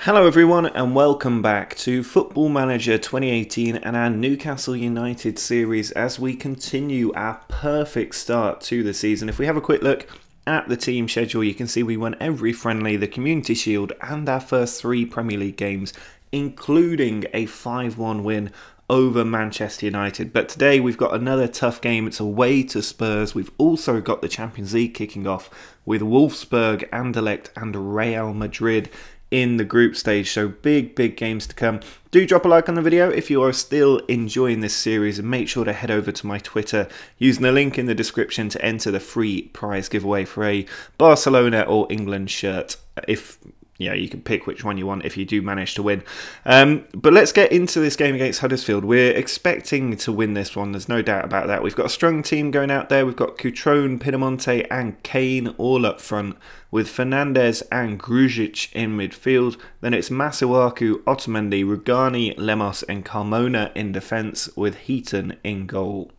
Hello everyone and welcome back to Football Manager 2018 and our Newcastle United series as we continue our perfect start to the season. If we have a quick look at the team schedule, you can see we won every friendly, the Community Shield and our first 3 Premier League games, including a 5-1 win over Manchester United. But today we've got another tough game. It's away to Spurs. We've also got the Champions League kicking off with Wolfsburg, Anderlecht and Real Madrid in the group stage, so big games to come. Do drop a like on the video if you are still enjoying this series, and make sure to head over to my Twitter using the link in the description to enter the free prize giveaway for a Barcelona or England shirt. If you can pick which one you want if you do manage to win. But let's get into this game against Huddersfield. We're expecting to win this one, there's no doubt about that. We've got a strong team going out there. We've got Cutrone, Pinamonte and Kane all up front, with Fernandez and Grujic in midfield. Then it's Masuaku, Otamendi, Rugani, Lemos and Carmona in defence, with Heaton in goal.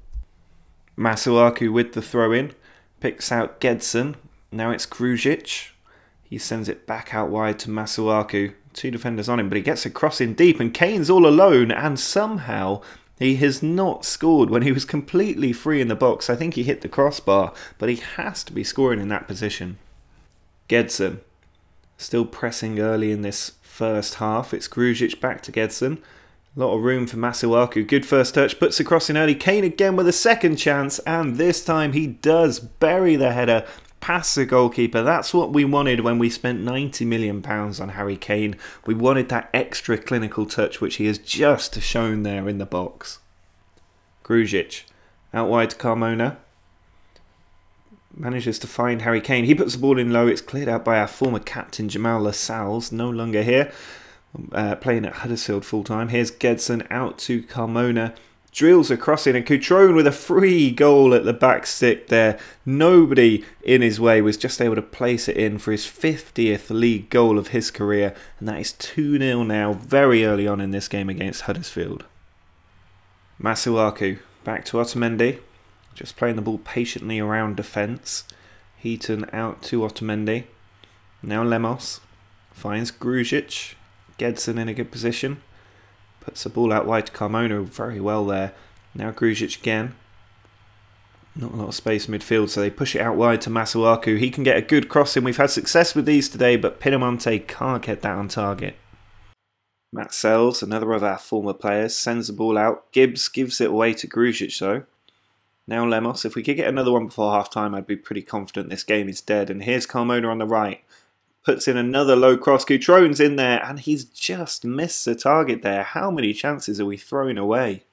Masuaku with the throw-in, picks out Gedson. Now it's Grujic. He sends it back out wide to Masuaku. 2 defenders on him, but he gets a cross in deep and Kane's all alone, and somehow he has not scored when he was completely free in the box. I think he hit the crossbar, but he has to be scoring in that position. Gedson, still pressing early in this first half. It's Grujic back to Gedson. A lot of room for Masuaku. Good first touch, puts the cross in early. Kane again with a second chance, and this time he does bury the header past the goalkeeper. That's what we wanted when we spent £90 million on Harry Kane. We wanted that extra clinical touch, which he has just shown there in the box. Grujic, out wide to Carmona. Manages to find Harry Kane. He puts the ball in low. It's cleared out by our former captain Jamal Lascelles, no longer here, playing at Huddersfield full time. Here's Gedson out to Carmona. Drills across in, and Cutrone with a free goal at the back stick there. Nobody in his way, was just able to place it in for his 50th league goal of his career. And that is 2-0 now, very early on in this game against Huddersfield. Masuaku back to Otamendi, just playing the ball patiently around defence. Heaton out to Otamendi. Now Lemos finds Grujic. Gedson in a good position. Puts the ball out wide to Carmona very well there. Now Grujic again. Not a lot of space in midfield, so they push it out wide to Masuaku. He can get a good cross in. We've had success with these today, but Pinamonte can't get that on target. Matt Sells, another of our former players, sends the ball out. Gibbs gives it away to Grujic though. Now Lemos. If we could get another one before half time, I'd be pretty confident this game is dead. And here's Carmona on the right. Puts in another low cross. Cutrone's in there, and he's just missed the target there. How many chances are we throwing away?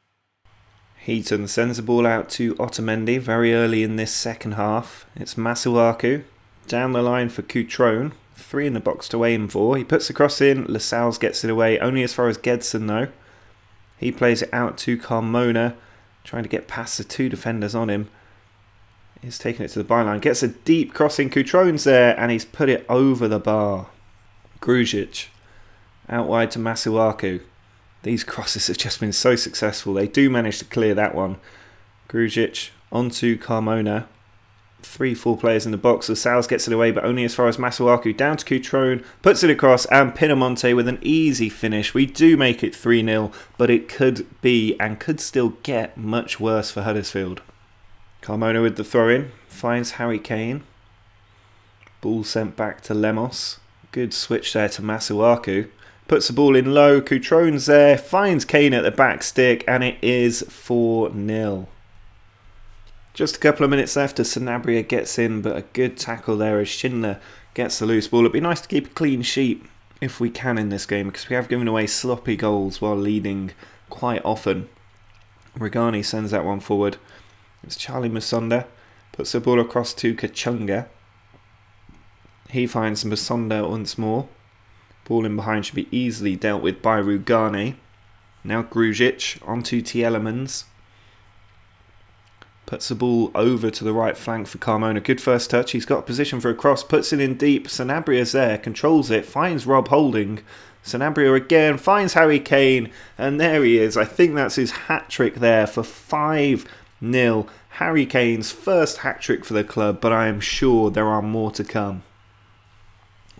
Heaton sends the ball out to Otamendi very early in this second half. It's Masuaku down the line for Cutrone. 3 in the box to aim for. He puts the cross in. Lascelles gets it away, only as far as Gedson though. He plays it out to Carmona, trying to get past the 2 defenders on him. He's taking it to the byline, gets a deep crossing. Cutrone's there, and he's put it over the bar. Grujic out wide to Masuaku. These crosses have just been so successful. They do manage to clear that one. Grujic onto Carmona. 3-4 players in the box. Lascelles gets it away, but only as far as Masuaku. Down to Cutrone, puts it across, and Pinamonte with an easy finish. We do make it 3-0, but it could be and could still get much worse for Huddersfield. Carmona with the throw-in, finds Harry Kane. Ball sent back to Lemos. Good switch there to Masuaku. Puts the ball in low, Cutrone's there, finds Kane at the back stick, and it is 4-0. Just a couple of minutes left as Sanabria gets in, but a good tackle there as Schindler gets the loose ball. It'd be nice to keep a clean sheet if we can in this game, because we have given away sloppy goals while leading quite often. Rugani sends that one forward. It's Charlie Musonda, puts the ball across to Kachunga. He finds Musonda once more. Ball in behind should be easily dealt with by Rugani. Now Grujic onto Tielemans. Puts the ball over to the right flank for Carmona. Good first touch. He's got a position for a cross. Puts it in deep. Sanabria's there. Controls it. Finds Rob Holding. Sanabria again. Finds Harry Kane. And there he is. I think that's his hat-trick there for 5-0. Harry Kane's first hat-trick for the club, but I am sure there are more to come.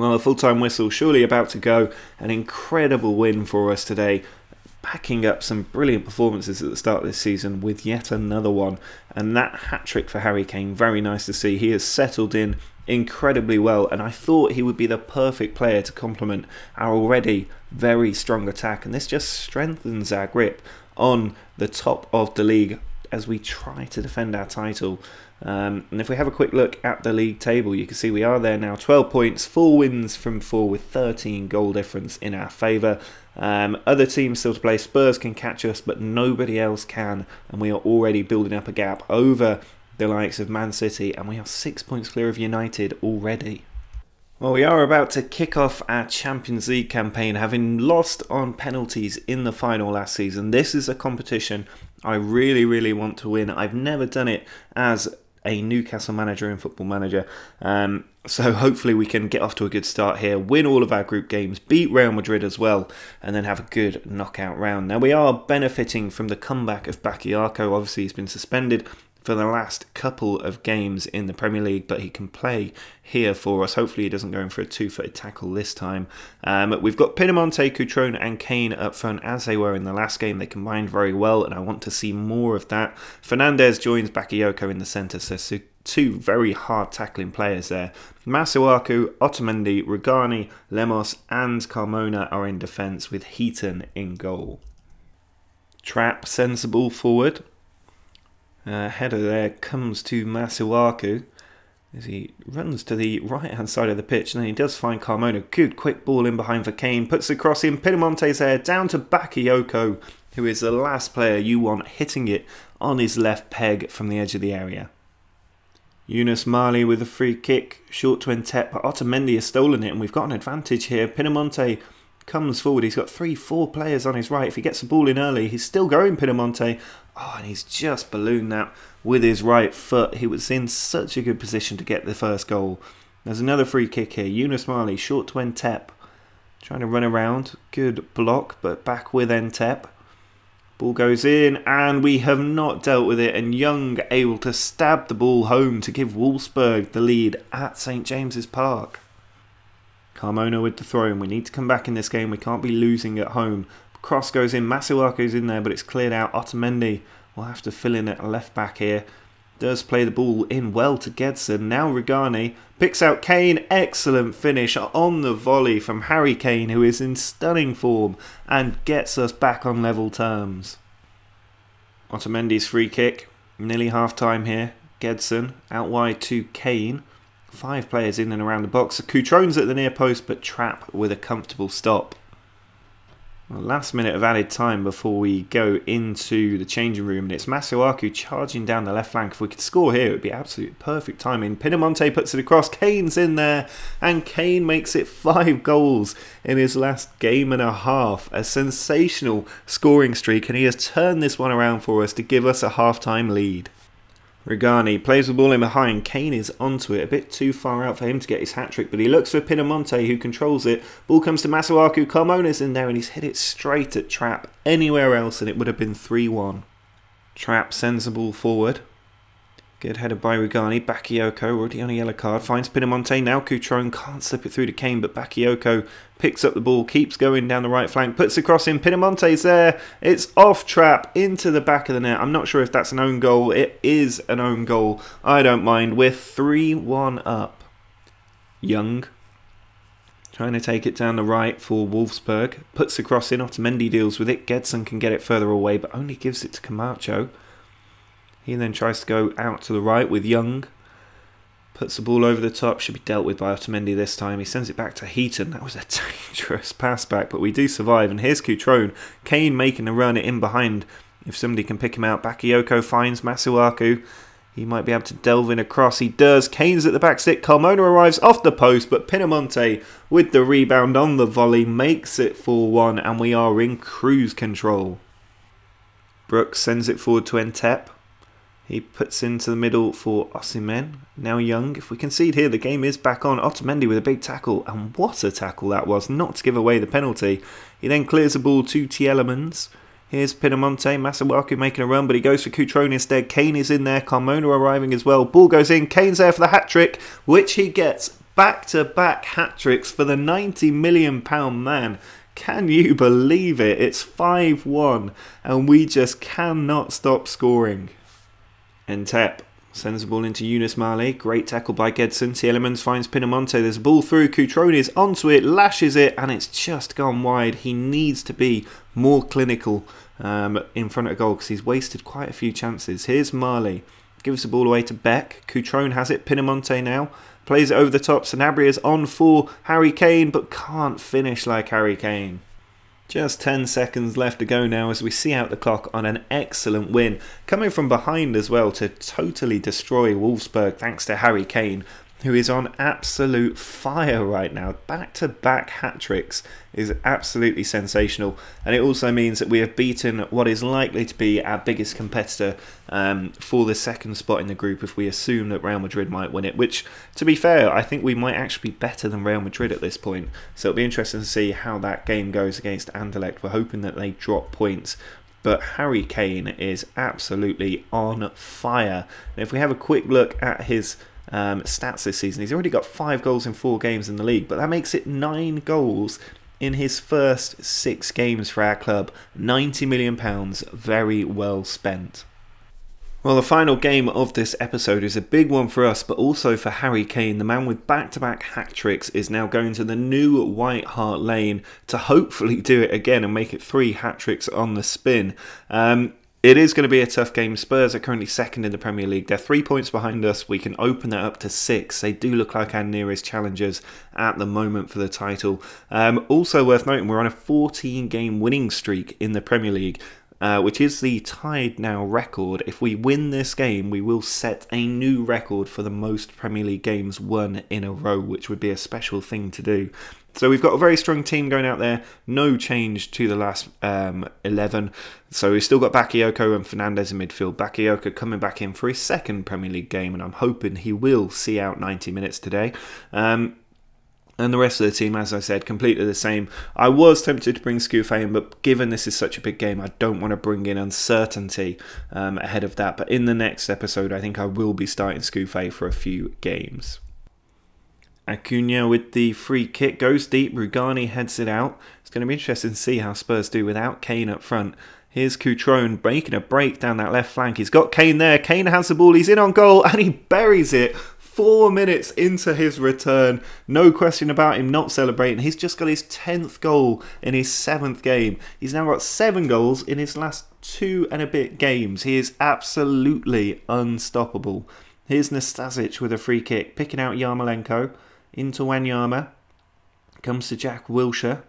Well, a full-time whistle surely about to go. An incredible win for us today, backing up some brilliant performances at the start of this season with yet another one. And that hat-trick for Harry Kane, very nice to see. He has settled in incredibly well, and I thought he would be the perfect player to complement our already very strong attack, and this just strengthens our grip on the top of the league as we try to defend our title. And if we have a quick look at the league table, you can see we are there now, 12 points, 4 wins from 4 with 13 goal difference in our favour. Other teams still to play. Spurs can catch us, but nobody else can, and we are already building up a gap over the likes of Man City, and we are 6 points clear of United already. Well, we are about to kick off our Champions League campaign, having lost on penalties in the final last season. This is a competition I really want to win. I've never done it as a Newcastle manager in Football Manager, so hopefully we can get off to a good start here, win all of our group games, beat Real Madrid as well, and then have a good knockout round. Now, we are benefiting from the comeback of Bakayoko. Obviously he's been suspended for the last couple of games in the Premier League, but he can play here for us. Hopefully he doesn't go in for a two-footed tackle this time. We've got Pinamonti, Cutrone and Kane up front as they were in the last game. They combined very well, and I want to see more of that. Fernandez joins Bakayoko in the centre, so two very hard tackling players there. Masuaku, Otamendi, Rugani, Lemos and Carmona are in defence, with Heaton in goal. Trapp sends the ball forward. Header there comes to Masuaku as he runs to the right hand side of the pitch, and then he does find Carmona. Good quick ball in behind for Kane, puts the cross in. Pinamonte's there down to Bakayoko, who is the last player you want hitting it on his left peg from the edge of the area. Yunus Mali with a free kick, short to Entep, but Otamendi has stolen it, and we've got an advantage here. Pinamonte comes forward. He's got 3-4 players on his right. If he gets the ball in early, he's still going, Pinamonte. Oh, and he's just ballooned that with his right foot. He was in such a good position to get the first goal. There's another free kick here. Yunus Mali, short to Entep. Trying to run around. Good block, but back with Entep. Ball goes in, and we have not dealt with it. And Young able to stab the ball home to give Wolfsburg the lead at St James's Park. Carmona with the throw, and we need to come back in this game. We can't be losing at home. Cross goes in, Masuaku's in there, but it's cleared out. Otamendi will have to fill in at left back here. Does play the ball in well to Gedson. Now Rugani picks out Kane. Excellent finish on the volley from Harry Kane, who is in stunning form and gets us back on level terms. Otamendi's free kick. Nearly half time here. Gedson out wide to Kane. 5 players in and around the box. Cutrone's at the near post, but Trapp with a comfortable stop. Well, last minute of added time before we go into the changing room, and it's Masuaku charging down the left flank. If we could score here, it would be absolute perfect timing. Pinamonte puts it across, Kane's in there, and Kane makes it 5 goals in his last game and a half. A sensational scoring streak, and he has turned this one around for us to give us a half-time lead. Rugani plays the ball in behind. Kane is onto it, a bit too far out for him to get his hat-trick, but he looks for Pinamonte, who controls it. Ball comes to Masuaku, Carmona's in there, and he's hit it straight at Trapp. Anywhere else and it would have been 3-1. Trapp sends the ball forward. Good header by Rugani. Bakayoko, already on a yellow card, finds Pinamonte. Now Cutrone can't slip it through to Kane, but Bakayoko picks up the ball, keeps going down the right flank, puts the cross in. Pinamonte's there. It's off Trapp into the back of the net. I'm not sure if that's an own goal. It is an own goal. I don't mind. We're 3-1 up. Young trying to take it down the right for Wolfsburg. Puts the cross in. Otamendi deals with it. Gedson can get it further away, but only gives it to Camacho. He then tries to go out to the right with Young. Puts the ball over the top. Should be dealt with by Otamendi this time. He sends it back to Heaton. That was a dangerous pass back, but we do survive. And here's Cutrone. Kane making a run in behind. If somebody can pick him out. Bakayoko finds Masuaku. He might be able to delve in across. He does. Kane's at the back stick. Carmona arrives off the post, but Pinamonte with the rebound on the volley makes it 4-1, and we are in cruise control. Brooks sends it forward to Entep. He puts into the middle for Osimhen. Now Young. If we concede here, the game is back on. Otamendi with a big tackle. And what a tackle that was. Not to give away the penalty. He then clears the ball to Tielemans. Here's Pinamonte. Masuaku making a run, but he goes for Cutrone instead. Kane is in there. Carmona arriving as well. Ball goes in. Kane's there for the hat-trick, which he gets Back-to-back hat-tricks for the £90 million man. Can you believe it? It's 5-1 and we just cannot stop scoring. Entep sends the ball into Yunus Mali. Great tackle by Gedson. Tielemans finds Pinamonte. There's a ball through. Cutrone is onto it, lashes it, and it's just gone wide. He needs to be more clinical in front of goal because he's wasted quite a few chances. Here's Mali. Gives the ball away to Beck. Cutrone has it. Pinamonte now. Plays it over the top. Sanabria's on for Harry Kane, but can't finish like Harry Kane. Just 10 seconds left to go now as we see out the clock on an excellent win. Coming from behind as well to totally destroy Wolfsburg thanks to Harry Kane, who is on absolute fire right now. Back-to-back hat-tricks is absolutely sensational. And it also means that we have beaten what is likely to be our biggest competitor for the second spot in the group if we assume that Real Madrid might win it. Which, to be fair, I think we might actually be better than Real Madrid at this point. So it'll be interesting to see how that game goes against Anderlecht. We're hoping that they drop points. But Harry Kane is absolutely on fire. And if we have a quick look at his stats this season, he's already got 5 goals in 4 games in the league, but that makes it 9 goals in his first 6 games for our club. £90 million, very well spent. Well, the final game of this episode is a big one for us, but also for Harry Kane. The man with back-to-back hat-tricks is now going to the new White Hart Lane to hopefully do it again and make it 3 hat-tricks on the spin. It is going to be a tough game. Spurs are currently second in the Premier League. They're 3 points behind us. We can open that up to 6. They do look like our nearest challengers at the moment for the title. Also worth noting, we're on a 14-game winning streak in the Premier League, which is the tied now record. If we win this game, we will set a new record for the most Premier League games won in a row, which would be a special thing to do. So we've got a very strong team going out there. No change to the last 11. So we've still got Bakayoko and Fernandez in midfield. Bakayoko coming back in for his second Premier League game, and I'm hoping he will see out 90 minutes today. And the rest of the team, as I said, completely the same. I was tempted to bring Scouffé in, but given this is such a big game, I don't want to bring in uncertainty ahead of that. But in the next episode, I think I will be starting Scouffé for a few games. Acuna with the free kick, goes deep, Rugani heads it out. It's going to be interesting to see how Spurs do without Kane up front. Here's Cutrone making a break down that left flank. He's got Kane there, Kane has the ball, he's in on goal and he buries it 4 minutes into his return. No question about him not celebrating. He's just got his 10th goal in his 7th game. He's now got 7 goals in his last 2 and a bit games. He is absolutely unstoppable. Here's Nastasic with a free kick, picking out Yarmolenko. Into Wanyama, comes to Jack Wilshere,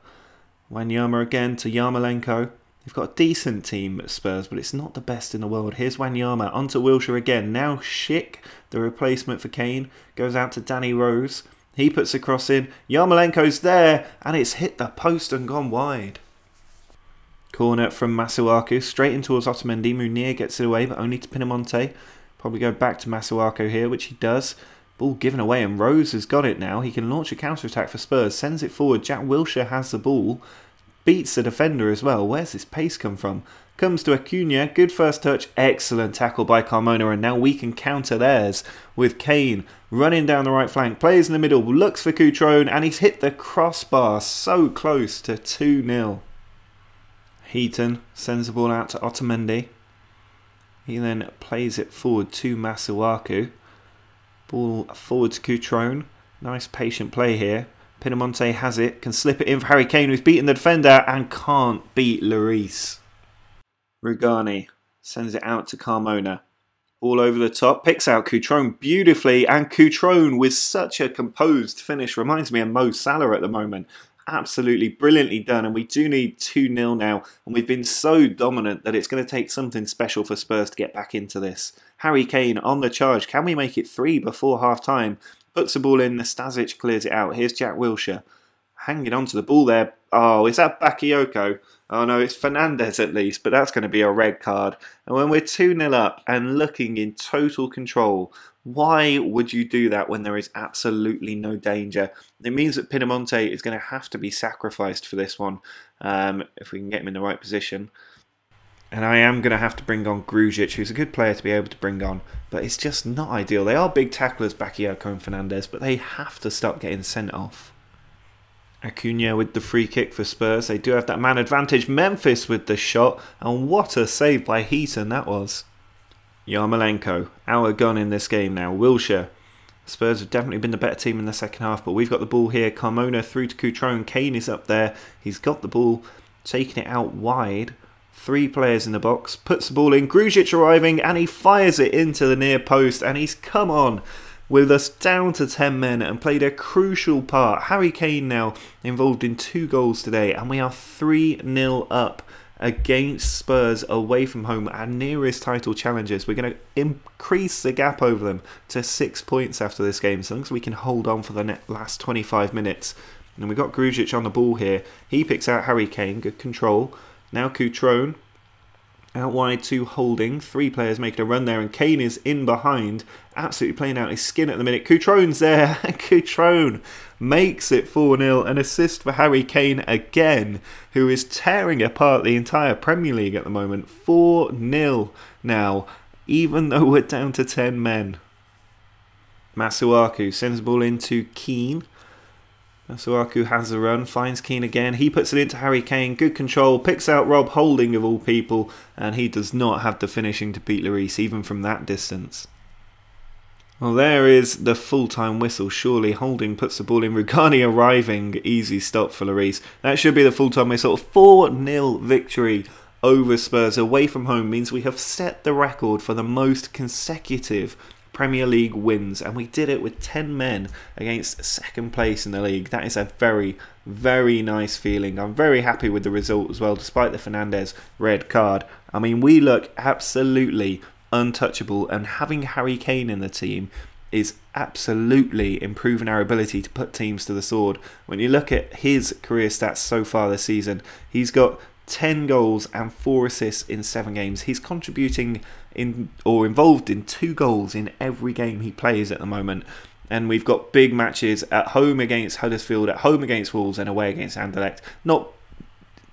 Wanyama again to Yarmolenko. They've got a decent team at Spurs, but it's not the best in the world. Here's Wanyama, onto Wilshere again. Now Schick, the replacement for Kane, goes out to Danny Rose. He puts a cross in, Yarmolenko's there, and it's hit the post and gone wide. Corner from Masuaku, straight in towards Otamendi. Munir gets it away, but only to Pinamonte. Probably go back to Masuaku here, which he does. Ball given away and Rose has got it now. He can launch a counter-attack for Spurs. Sends it forward. Jack Wilshere has the ball. Beats the defender as well. Where's this pace come from? Comes to Acuna. Good first touch. Excellent tackle by Carmona. And now we can counter theirs with Kane running down the right flank. Plays in the middle. Looks for Cutrone. And he's hit the crossbar. So close to 2-0. Heaton sends the ball out to Otamendi. He then plays it forward to Masuaku. Ball forward to Cutrone. Nice patient play here. Pinamonte has it. Can slip it in for Harry Kane, who's beaten the defender and can't beat Lloris. Rugani sends it out to Carmona. All over the top. Picks out Cutrone beautifully. And Cutrone with such a composed finish. Reminds me of Mo Salah at the moment. Absolutely brilliantly done. And we do need 2-0 now. And we've been so dominant that it's going to take something special for Spurs to get back into this. Harry Kane on the charge. Can we make it 3 before half-time? Puts the ball in. Nastasic clears it out. Here's Jack Wilshere. Hanging on to the ball there. Oh, is that Bakayoko? Oh no, it's Fernandez at least, but that's going to be a red card. And when we're 2-0 up and looking in total control, why would you do that when there is absolutely no danger? It means that Pinamonte is going to have to be sacrificed for this one, if we can get him in the right position. And I am going to have to bring on Grujic, who's a good player to be able to bring on, but it's just not ideal. They are big tacklers, Bakayoko and Fernandes, but they have to stop getting sent off. Acuna with the free kick for Spurs. They do have that man advantage. Memphis with the shot, and what a save by Heaton that was. Yarmolenko, our gun in this game now. Wilshere. Spurs have definitely been the better team in the second half, but we've got the ball here. Carmona through to Cutrone. Kane is up there. He's got the ball, taking it out wide. 3 players in the box. Puts the ball in. Grujic arriving, and he fires it into the near post, and he's come on with us down to 10 men and played a crucial part. Harry Kane now involved in 2 goals today, and we are 3-0 up against Spurs away from home, our nearest title challengers. We're going to increase the gap over them to 6 points after this game, so long as we can hold on for the last 25 minutes. And we've got Grujic on the ball here. He picks out Harry Kane, good control. Now Cutrone. Out wide to Holding. 3 players making a run there, and Kane is in behind. Absolutely playing out his skin at the minute. Cutrone's there. Cutrone makes it 4-0. An assist for Harry Kane again, who is tearing apart the entire Premier League at the moment. 4-0 now, even though we're down to 10 men. Masuaku sends the ball into Keane. Masuaku has the run, finds Keane again. He puts it into Harry Kane. Good control, picks out Rob Holding of all people, and he does not have the finishing to beat Lloris, even from that distance. Well, there is the full-time whistle. Surely Holding puts the ball in. Rugani arriving. Easy stop for Lloris. That should be the full-time whistle. 4-0 victory over Spurs away from home means we have set the record for the most consecutive Premier League wins, and we did it with 10 men against second place in the league. That is a very, very nice feeling. I'm very happy with the result as well, despite the Fernandes red card. I mean, we look absolutely untouchable, and having Harry Kane in the team is absolutely improving our ability to put teams to the sword. When you look at his career stats so far this season, he's got 10 goals and 4 assists in 7 games. He's contributing in or involved in 2 goals in every game he plays at the moment. And we've got big matches at home against Huddersfield, at home against Wolves, and away against Anderlecht. Not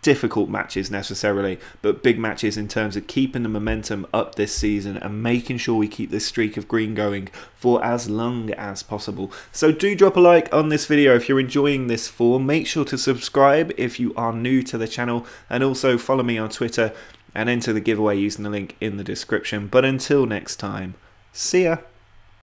difficult matches necessarily, but big matches in terms of keeping the momentum up this season and making sure we keep this streak of green going for as long as possible. So do drop a like on this video if you're enjoying this form. Make sure to subscribe if you are new to the channel, and also follow me on Twitter and enter the giveaway using the link in the description. But until next time, see ya!